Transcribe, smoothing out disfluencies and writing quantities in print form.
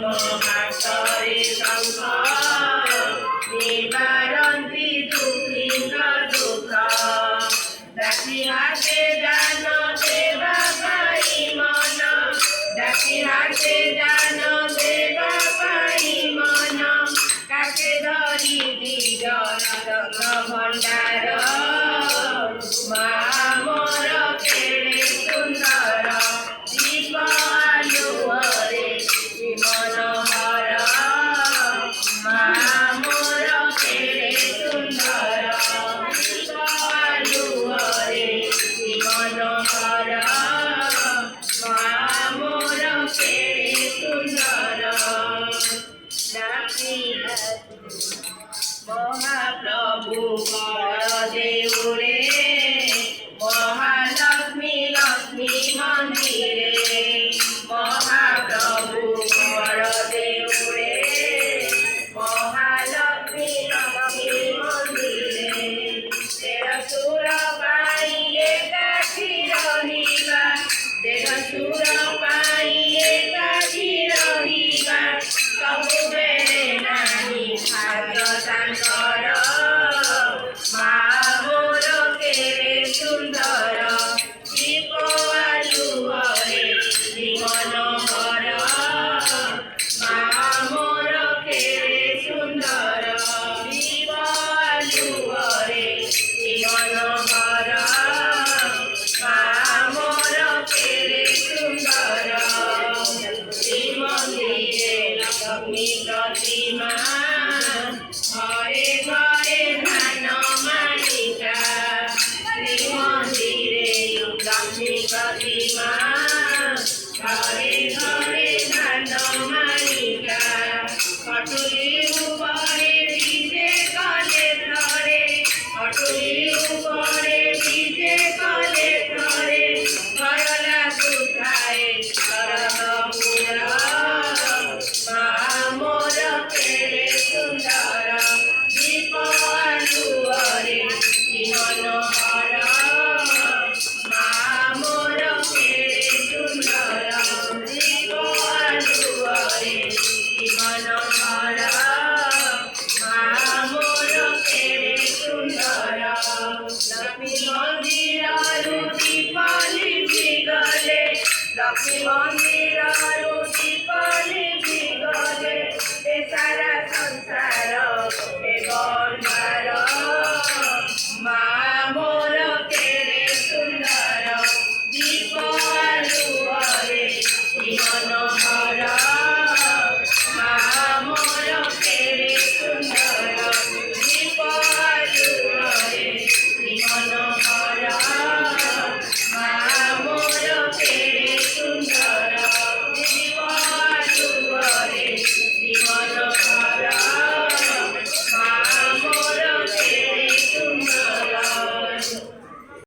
ହାତରେ ଶଙ୍ଖ ନିବାରନ୍ତି ଦୁଃଖୀଙ୍କ ଦୁଃଖ। ଡାକି ହାତେ ଦାନ ଦେବା ପାଇଁ ମନ, ଡାକି ହାତେ ଦାନ ଦେବା ପାଇଁ ମନ। କାକେ ଧରି ଦିଗର ଭଣ୍ଡାର ମା ମୋର କେଡ଼େ ସୁନ୍ଦର। ଦୀପ ଆଲୁଅରେ ମନୋହର ମା ମୋର କେଡ଼େ ସୁନ୍ଦର। ଦୀପ ଆଲୁଅରେ ମନୋହର ମା ମୋର କେଡ଼େ ସୁନ୍ଦର। ମହାପ୍ରଭୁ ବଳଦେଉରେ ମହାଲକ୍ଷ୍ମୀ ଲକ୍ଷ୍ମୀ ମନ୍ଦିରେ। ମହାପ୍ରଭୁ ବଳଦେଉରେ ମହାଲକ୍ଷ୍ମୀ ଲକ୍ଷ୍ମୀ ମନ୍ଦିରେ। ଦେଢ଼ସୁର ପାଇଁ ଏକାଠି ରହିବା, ଦେଢ଼ସୁର ପାଇଁ ଏକାଠି ରହିବା। ସବୁବେଳେ ନାହିଁ ଭାଗ୍ୟ ତାଙ୍କର ମା ମୋର କେଡ଼େ ସୁନ୍ଦର। ଦୀପ ଆଲୁଅରେ ମନୋହର ମା ମୋର କେଡ଼େ ସୁନ୍ଦର। ଦୀପ ଆଲୁଅରେ ମନୋହର ମା ମୋର କେଡ଼େ ସୁନ୍ଦର। ଶ୍ରୀମନ୍ଦିରେ ଲକ୍ଷ୍ମୀ ପ୍ରତିମା, ଘରେ ଘରେ ଧାନ ମାଳିକା। ଶ୍ରୀମନ୍ଦିରେ ଲକ୍ଷ୍ମୀ ପ୍ରତିମା, ଘରେ ଘରେ ଧାନ ମାଳିକା। କଟୁଲି ଉପରେ ବିଜେ କଲେ ଥରେ, କଟୁଲି ଉପରେ ବିଜେ କଲେ ଥରେ। ଘର ଲାଗୁଥାଏ ସରଗପୁର ମା ମୋର କେଡ଼େ ସୁନ୍ଦର। ଦୀପ ଆଲୁଅରେ ମନୋହର ମା ମୋର କେଡ଼େ ସୁନ୍ଦର। ଦୀପ ଆଲୁଅରେ ମନୋହର ମା ମୋର କେଡ଼େ ସୁନ୍ଦର। ଲକ୍ଷ୍ମୀ ମନ୍ଦିରରୁ ଦୀପ ଲିଭି ଗଲେ, ଲକ୍ଷ୍ମୀ